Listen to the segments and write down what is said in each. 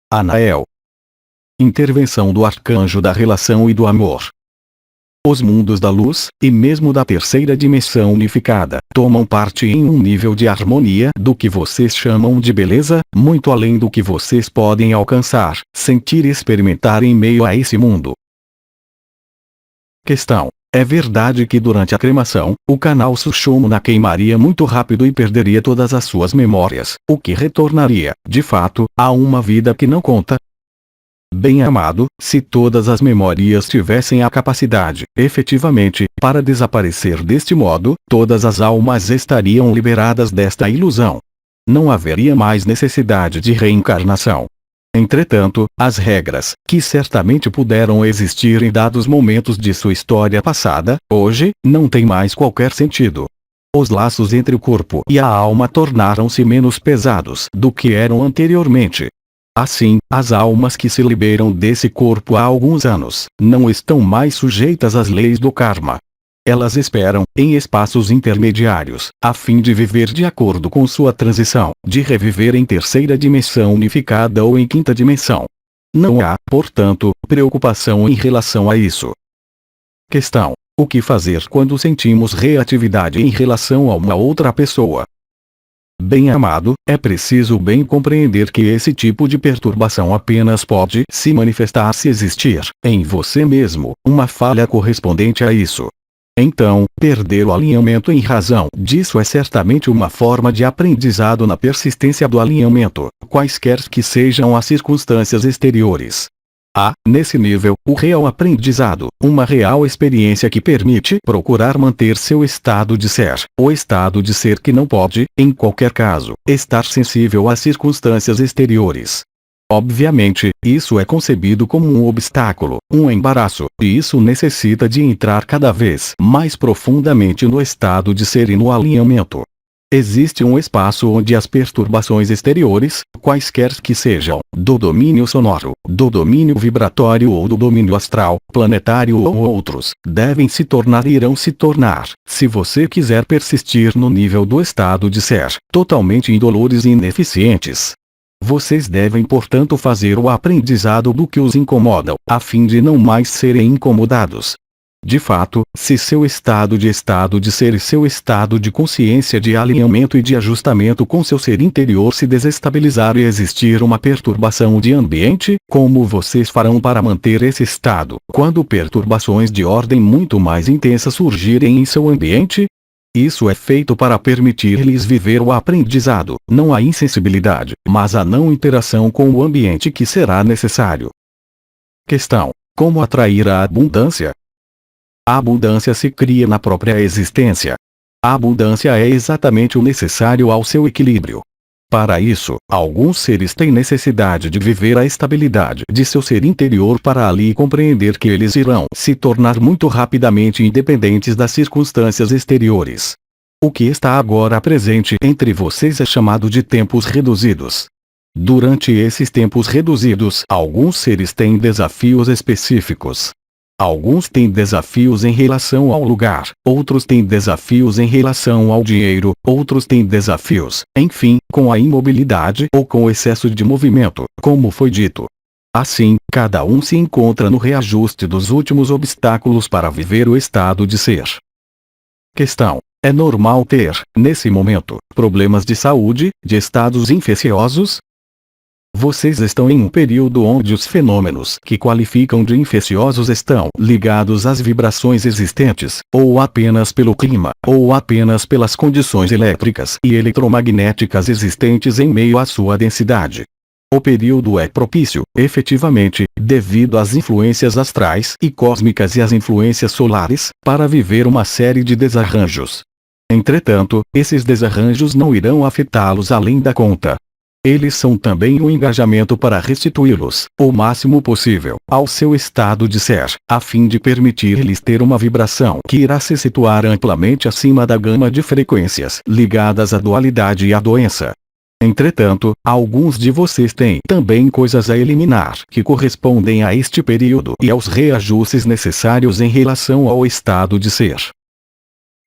Anael. Intervenção do arcanjo da relação e do amor. Os mundos da luz, e mesmo da terceira dimensão unificada, tomam parte em um nível de harmonia do que vocês chamam de beleza, muito além do que vocês podem alcançar, sentir e experimentar em meio a esse mundo. Questão: é verdade que durante a cremação, o canal Sushumna queimaria muito rápido e perderia todas as suas memórias, o que retornaria, de fato, a uma vida que não conta? Bem-amado, se todas as memórias tivessem a capacidade, efetivamente, para desaparecer deste modo, todas as almas estariam liberadas desta ilusão. Não haveria mais necessidade de reencarnação. Entretanto, as regras, que certamente puderam existir em dados momentos de sua história passada, hoje, não têm mais qualquer sentido. Os laços entre o corpo e a alma tornaram-se menos pesados do que eram anteriormente. Assim, as almas que se liberam desse corpo há alguns anos, não estão mais sujeitas às leis do karma. Elas esperam, em espaços intermediários, a fim de viver de acordo com sua transição, de reviver em terceira dimensão unificada ou em quinta dimensão. Não há, portanto, preocupação em relação a isso. Questão: o que fazer quando sentimos reatividade em relação a uma outra pessoa? Bem-amado, é preciso bem compreender que esse tipo de perturbação apenas pode se manifestar se existir, em você mesmo, uma falha correspondente a isso. Então, perder o alinhamento em razão disso é certamente uma forma de aprendizado na persistência do alinhamento, quaisquer que sejam as circunstâncias exteriores. Há, nesse nível, o real aprendizado, uma real experiência que permite procurar manter seu estado de ser, o estado de ser que não pode, em qualquer caso, estar sensível às circunstâncias exteriores. Obviamente, isso é concebido como um obstáculo, um embaraço, e isso necessita de entrar cada vez mais profundamente no estado de ser e no alinhamento. Existe um espaço onde as perturbações exteriores, quaisquer que sejam, do domínio sonoro, do domínio vibratório ou do domínio astral, planetário ou outros, devem se tornar e irão se tornar, se você quiser persistir no nível do estado de ser, totalmente indolores e ineficientes. Vocês devem portanto fazer o aprendizado do que os incomodam, a fim de não mais serem incomodados. De fato, se seu estado de ser e seu estado de consciência de alinhamento e de ajustamento com seu ser interior se desestabilizar e existir uma perturbação de ambiente, como vocês farão para manter esse estado, quando perturbações de ordem muito mais intensa surgirem em seu ambiente? Isso é feito para permitir-lhes viver o aprendizado, não a insensibilidade, mas a não interação com o ambiente que será necessário. Questão: como atrair a abundância? A abundância se cria na própria existência. A abundância é exatamente o necessário ao seu equilíbrio. Para isso, alguns seres têm necessidade de viver a estabilidade de seu ser interior para ali compreender que eles irão se tornar muito rapidamente independentes das circunstâncias exteriores. O que está agora presente entre vocês é chamado de tempos reduzidos. Durante esses tempos reduzidos, alguns seres têm desafios específicos. Alguns têm desafios em relação ao lugar, outros têm desafios em relação ao dinheiro, outros têm desafios, enfim, com a imobilidade ou com o excesso de movimento, como foi dito. Assim, cada um se encontra no reajuste dos últimos obstáculos para viver o estado de ser. Questão: é normal ter, nesse momento, problemas de saúde, de estados infecciosos? Vocês estão em um período onde os fenômenos que qualificam de infecciosos estão ligados às vibrações existentes, ou apenas pelo clima, ou apenas pelas condições elétricas e eletromagnéticas existentes em meio à sua densidade. O período é propício, efetivamente, devido às influências astrais e cósmicas e às influências solares, para viver uma série de desarranjos. Entretanto, esses desarranjos não irão afetá-los além da conta. Eles são também um engajamento para restituí-los, o máximo possível, ao seu estado de ser, a fim de permitir-lhes ter uma vibração que irá se situar amplamente acima da gama de frequências ligadas à dualidade e à doença. Entretanto, alguns de vocês têm também coisas a eliminar que correspondem a este período e aos reajustes necessários em relação ao estado de ser.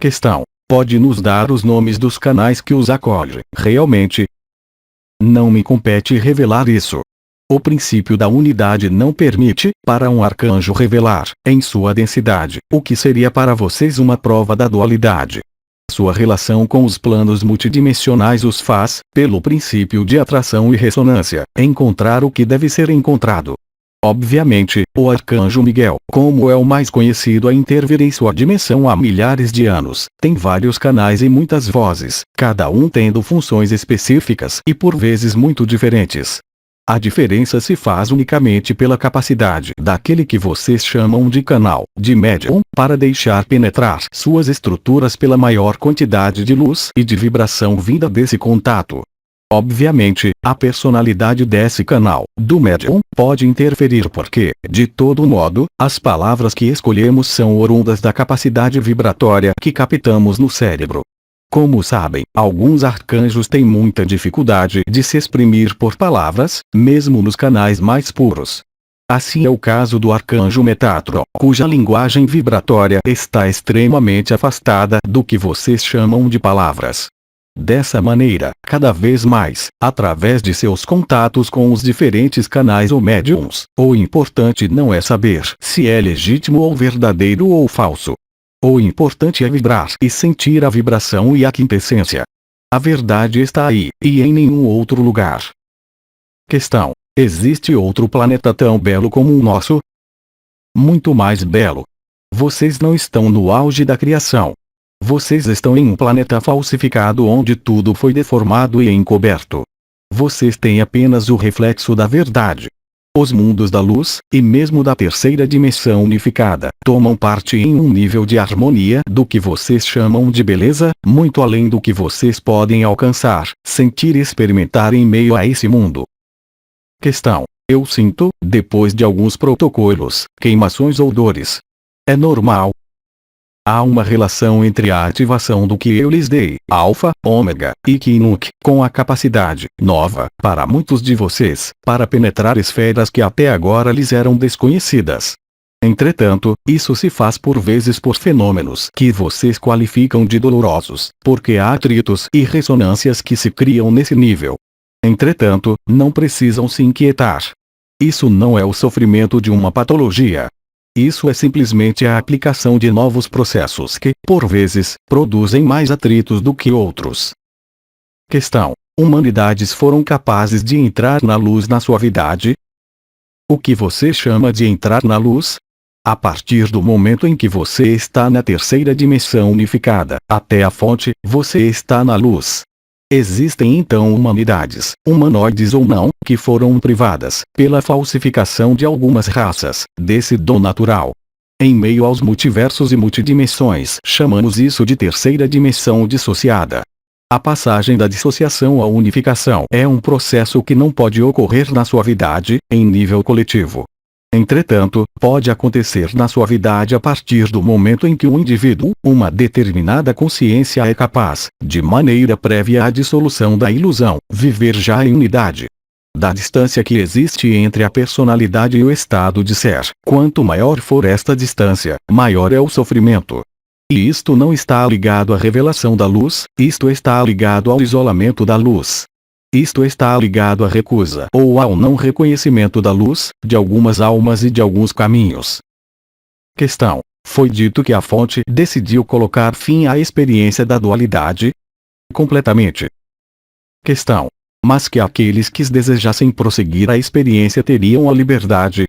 Questão: pode nos dar os nomes dos canais que os acolhem? Realmente, não me compete revelar isso. O princípio da unidade não permite, para um arcanjo revelar, em sua densidade, o que seria para vocês uma prova da dualidade. Sua relação com os planos multidimensionais os faz, pelo princípio de atração e ressonância, encontrar o que deve ser encontrado. Obviamente, o arcanjo Miguel, como é o mais conhecido a intervir em sua dimensão há milhares de anos, tem vários canais e muitas vozes, cada um tendo funções específicas e por vezes muito diferentes. A diferença se faz unicamente pela capacidade daquele que vocês chamam de canal, de médium, para deixar penetrar suas estruturas pela maior quantidade de luz e de vibração vinda desse contato. Obviamente, a personalidade desse canal, do médium, pode interferir porque, de todo modo, as palavras que escolhemos são oriundas da capacidade vibratória que captamos no cérebro. Como sabem, alguns arcanjos têm muita dificuldade de se exprimir por palavras, mesmo nos canais mais puros. Assim é o caso do arcanjo Metatron, cuja linguagem vibratória está extremamente afastada do que vocês chamam de palavras. Dessa maneira, cada vez mais, através de seus contatos com os diferentes canais ou médiums, o importante não é saber se é legítimo ou verdadeiro ou falso. O importante é vibrar e sentir a vibração e a quintessência. A verdade está aí, e em nenhum outro lugar. Questão: existe outro planeta tão belo como o nosso? Muito mais belo. Vocês não estão no auge da criação. Vocês estão em um planeta falsificado onde tudo foi deformado e encoberto. Vocês têm apenas o reflexo da verdade. Os mundos da luz, e mesmo da terceira dimensão unificada, tomam parte em um nível de harmonia do que vocês chamam de beleza, muito além do que vocês podem alcançar, sentir e experimentar em meio a esse mundo. Questão: eu sinto, depois de alguns protocolos, queimações ou dores. É normal? Há uma relação entre a ativação do que eu lhes dei, Alfa, Ômega, e Kinuk, com a capacidade, nova, para muitos de vocês, para penetrar esferas que até agora lhes eram desconhecidas. Entretanto, isso se faz por vezes por fenômenos que vocês qualificam de dolorosos, porque há atritos e ressonâncias que se criam nesse nível. Entretanto, não precisam se inquietar. Isso não é o sofrimento de uma patologia. Isso é simplesmente a aplicação de novos processos que, por vezes, produzem mais atritos do que outros. Questão: humanidades foram capazes de entrar na luz na suavidade? O que você chama de entrar na luz? A partir do momento em que você está na terceira dimensão unificada, até a fonte, você está na luz. Existem então humanidades, humanoides ou não, que foram privadas, pela falsificação de algumas raças, desse dom natural. Em meio aos multiversos e multidimensões, chamamos isso de terceira dimensão dissociada. A passagem da dissociação à unificação é um processo que não pode ocorrer na suavidade, em nível coletivo. Entretanto, pode acontecer na suavidade a partir do momento em que o indivíduo, uma determinada consciência é capaz, de maneira prévia à dissolução da ilusão, viver já em unidade. Da distância que existe entre a personalidade e o estado de ser, quanto maior for esta distância, maior é o sofrimento. E isto não está ligado à revelação da luz, isto está ligado ao isolamento da luz. Isto está ligado à recusa ou ao não reconhecimento da luz, de algumas almas e de alguns caminhos. Questão: foi dito que a fonte decidiu colocar fim à experiência da dualidade? Completamente. Questão: mas que aqueles que desejassem prosseguir a experiência teriam a liberdade?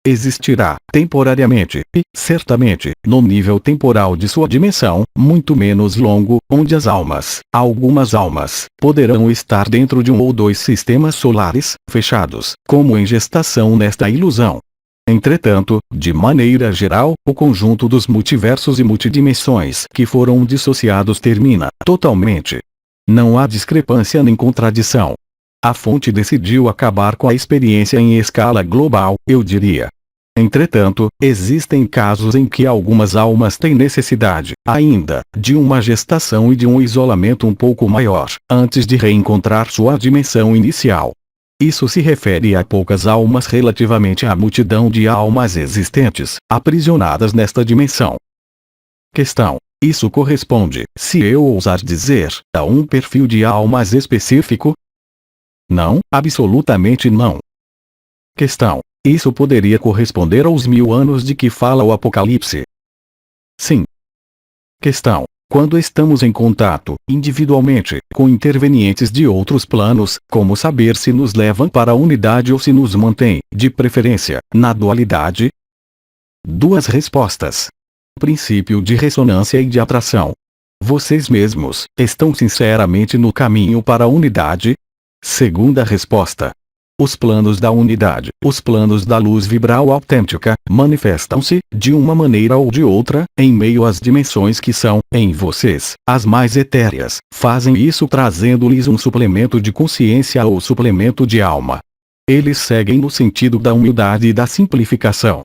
Existirá, temporariamente, e, certamente, no nível temporal de sua dimensão, muito menos longo, onde as almas, algumas almas, poderão estar dentro de um ou dois sistemas solares, fechados, como em gestação nesta ilusão. Entretanto, de maneira geral, o conjunto dos multiversos e multidimensões que foram dissociados termina, totalmente. Não há discrepância nem contradição. A fonte decidiu acabar com a experiência em escala global, eu diria. Entretanto, existem casos em que algumas almas têm necessidade, ainda, de uma gestação e de um isolamento um pouco maior, antes de reencontrar sua dimensão inicial. Isso se refere a poucas almas relativamente à multidão de almas existentes, aprisionadas nesta dimensão. Questão: isso corresponde, se eu ousar dizer, a um perfil de almas específico? Não, absolutamente não. Questão: isso poderia corresponder aos 1000 anos de que fala o Apocalipse? Sim. Questão: quando estamos em contato, individualmente, com intervenientes de outros planos, como saber se nos levam para a unidade ou se nos mantém, de preferência, na dualidade? Duas respostas. Princípio de ressonância e de atração. Vocês mesmos estão sinceramente no caminho para a unidade? Segunda resposta. Os planos da unidade, os planos da luz vibral autêntica, manifestam-se, de uma maneira ou de outra, em meio às dimensões que são, em vocês, as mais etéreas. Fazem isso trazendo-lhes um suplemento de consciência ou suplemento de alma. Eles seguem no sentido da humildade e da simplificação.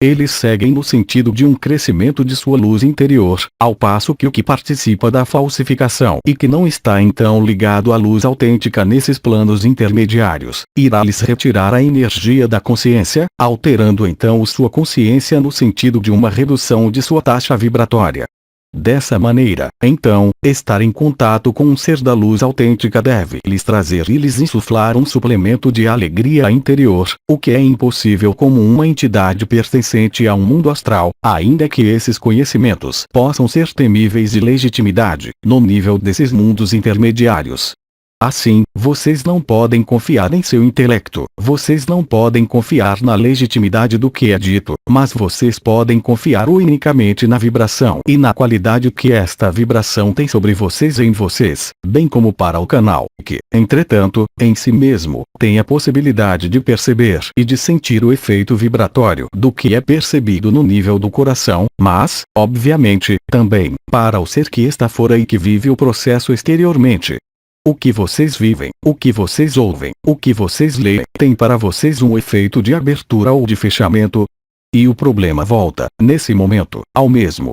Eles seguem no sentido de um crescimento de sua luz interior, ao passo que o que participa da falsificação e que não está então ligado à luz autêntica nesses planos intermediários, irá lhes retirar a energia da consciência, alterando então sua consciência no sentido de uma redução de sua taxa vibratória. Dessa maneira, então, estar em contato com um ser da luz autêntica deve lhes trazer e lhes insuflar um suplemento de alegria interior, o que é impossível como uma entidade pertencente a um mundo astral, ainda que esses conhecimentos possam ser temíveis de legitimidade, no nível desses mundos intermediários. Assim, vocês não podem confiar em seu intelecto, vocês não podem confiar na legitimidade do que é dito, mas vocês podem confiar unicamente na vibração e na qualidade que esta vibração tem sobre vocês e em vocês, bem como para o canal, que, entretanto, em si mesmo, tem a possibilidade de perceber e de sentir o efeito vibratório do que é percebido no nível do coração, mas, obviamente, também, para o ser que está fora e que vive o processo exteriormente. O que vocês vivem, o que vocês ouvem, o que vocês leem, tem para vocês um efeito de abertura ou de fechamento. E o problema volta, nesse momento, ao mesmo.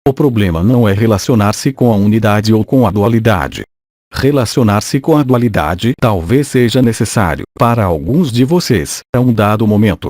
O problema não é relacionar-se com a unidade ou com a dualidade. Relacionar-se com a dualidade talvez seja necessário, para alguns de vocês, a um dado momento.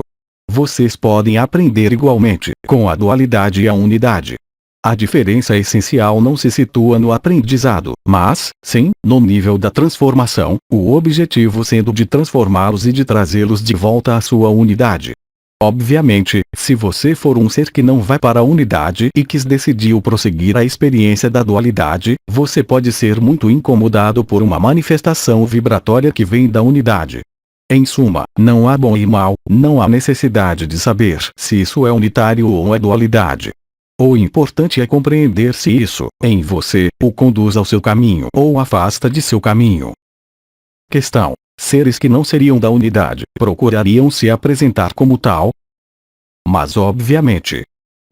Vocês podem aprender igualmente, com a dualidade e a unidade. A diferença essencial não se situa no aprendizado, mas, sim, no nível da transformação, o objetivo sendo de transformá-los e de trazê-los de volta à sua unidade. Obviamente, se você for um ser que não vai para a unidade e que decidiu prosseguir a experiência da dualidade, você pode ser muito incomodado por uma manifestação vibratória que vem da unidade. Em suma, não há bom e mal, não há necessidade de saber se isso é unitário ou é dualidade. O importante é compreender se isso, em você, o conduz ao seu caminho ou o afasta de seu caminho. Questão: seres que não seriam da unidade, procurariam se apresentar como tal? Mas obviamente,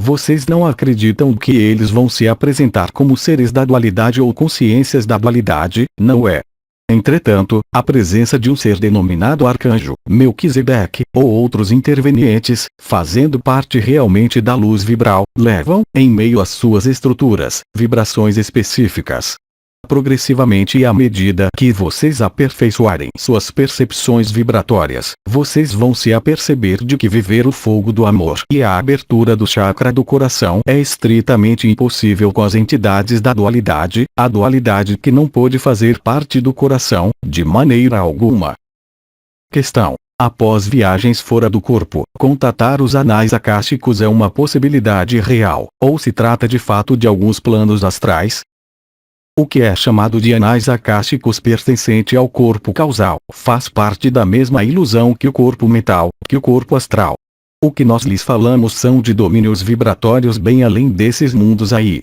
vocês não acreditam que eles vão se apresentar como seres da dualidade ou consciências da dualidade, não é? Entretanto, a presença de um ser denominado Arcanjo, Melquisedeque, ou outros intervenientes, fazendo parte realmente da luz vibral, levam, em meio às suas estruturas, vibrações específicas. Progressivamente e à medida que vocês aperfeiçoarem suas percepções vibratórias, vocês vão se aperceber de que viver o fogo do amor e a abertura do chakra do coração é estritamente impossível com as entidades da dualidade, a dualidade que não pôde fazer parte do coração, de maneira alguma. Questão: após viagens fora do corpo, contatar os anais acásticos é uma possibilidade real, ou se trata de fato de alguns planos astrais? O que é chamado de anais acásticos pertencente ao corpo causal, faz parte da mesma ilusão que o corpo mental, que o corpo astral. O que nós lhes falamos são de domínios vibratórios bem além desses mundos aí.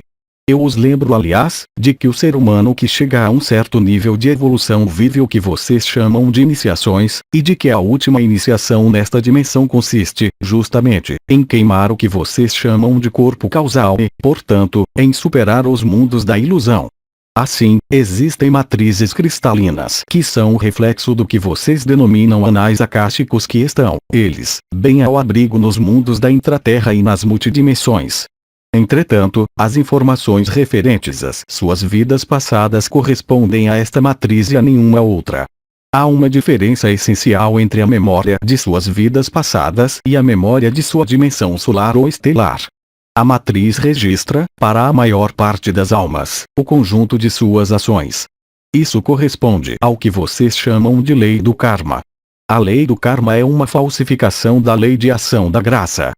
Eu os lembro, aliás, de que o ser humano que chega a um certo nível de evolução vive o que vocês chamam de iniciações, e de que a última iniciação nesta dimensão consiste, justamente, em queimar o que vocês chamam de corpo causal e, portanto, em superar os mundos da ilusão. Assim, existem matrizes cristalinas que são o reflexo do que vocês denominam anais acásticos que estão, eles, bem ao abrigo nos mundos da intraterra e nas multidimensões. Entretanto, as informações referentes às suas vidas passadas correspondem a esta matriz e a nenhuma outra. Há uma diferença essencial entre a memória de suas vidas passadas e a memória de sua dimensão solar ou estelar. A matriz registra, para a maior parte das almas, o conjunto de suas ações. Isso corresponde ao que vocês chamam de lei do karma. A lei do karma é uma falsificação da lei de ação da graça.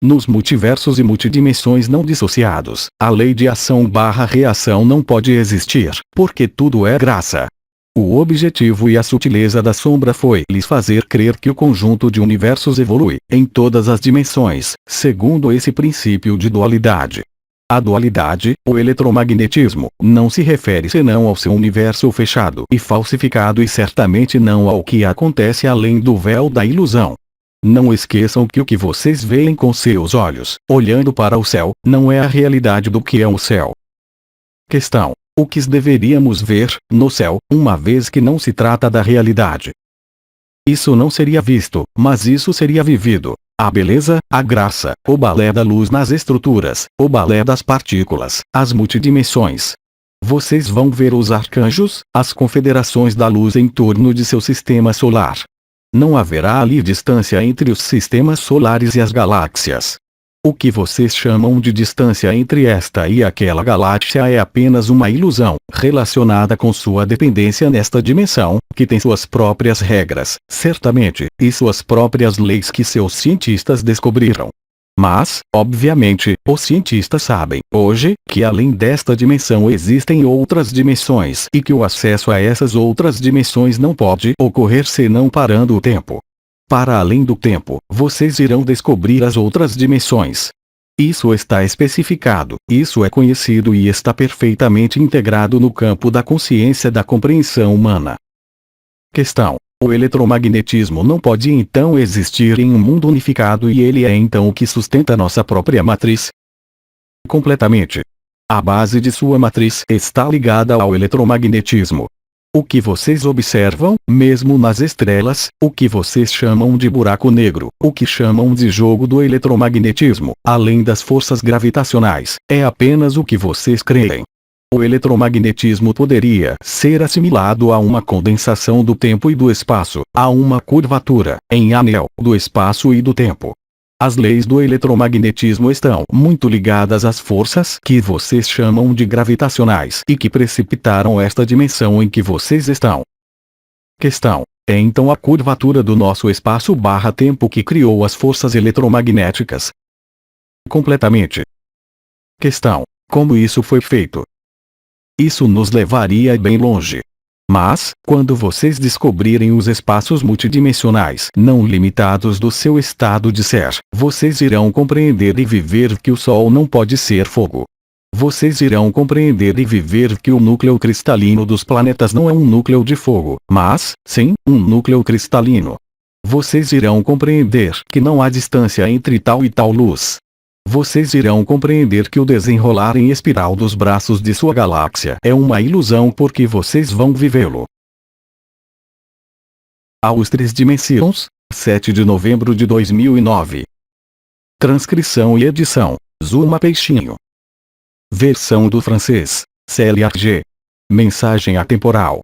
Nos multiversos e multidimensões não dissociados, a lei de ação/reação não pode existir, porque tudo é graça. O objetivo e a sutileza da sombra foi lhes fazer crer que o conjunto de universos evolui, em todas as dimensões, segundo esse princípio de dualidade. A dualidade, o eletromagnetismo, não se refere senão ao seu universo fechado e falsificado e certamente não ao que acontece além do véu da ilusão. Não esqueçam que o que vocês veem com seus olhos, olhando para o céu, não é a realidade do que é o céu. Questão: o que deveríamos ver no céu, uma vez que não se trata da realidade? Isso não seria visto, mas isso seria vivido. A beleza, a graça, o balé da luz nas estruturas, o balé das partículas, as multidimensões. Vocês vão ver os arcanjos, as confederações da luz em torno de seu sistema solar. Não haverá ali distância entre os sistemas solares e as galáxias. O que vocês chamam de distância entre esta e aquela galáxia é apenas uma ilusão, relacionada com sua dependência nesta dimensão, que tem suas próprias regras, certamente, e suas próprias leis que seus cientistas descobriram. Mas, obviamente, os cientistas sabem, hoje, que além desta dimensão existem outras dimensões e que o acesso a essas outras dimensões não pode ocorrer senão parando o tempo. Para além do tempo, vocês irão descobrir as outras dimensões. Isso está especificado, isso é conhecido e está perfeitamente integrado no campo da consciência da compreensão humana. Questão: o eletromagnetismo não pode então existir em um mundo unificado e ele é então o que sustenta nossa própria matriz? Completamente. A base de sua matriz está ligada ao eletromagnetismo. O que vocês observam, mesmo nas estrelas, o que vocês chamam de buraco negro, o que chamam de jogo do eletromagnetismo, além das forças gravitacionais, é apenas o que vocês creem. O eletromagnetismo poderia ser assimilado a uma condensação do tempo e do espaço, a uma curvatura, em anel, do espaço e do tempo. As leis do eletromagnetismo estão muito ligadas às forças que vocês chamam de gravitacionais e que precipitaram esta dimensão em que vocês estão. Questão: é então a curvatura do nosso espaço/tempo que criou as forças eletromagnéticas? Completamente. Questão: como isso foi feito? Isso nos levaria bem longe. Mas, quando vocês descobrirem os espaços multidimensionais não limitados do seu estado de ser, vocês irão compreender e viver que o Sol não pode ser fogo. Vocês irão compreender e viver que o núcleo cristalino dos planetas não é um núcleo de fogo, mas, sim, um núcleo cristalino. Vocês irão compreender que não há distância entre tal e tal luz. Vocês irão compreender que o desenrolar em espiral dos braços de sua galáxia é uma ilusão porque vocês vão vivê-lo. Aos 3 Dimensões, 7 de novembro de 2009. Transcrição e edição: Zuma Peixinho. Versão do francês: CLRG. Mensagem atemporal: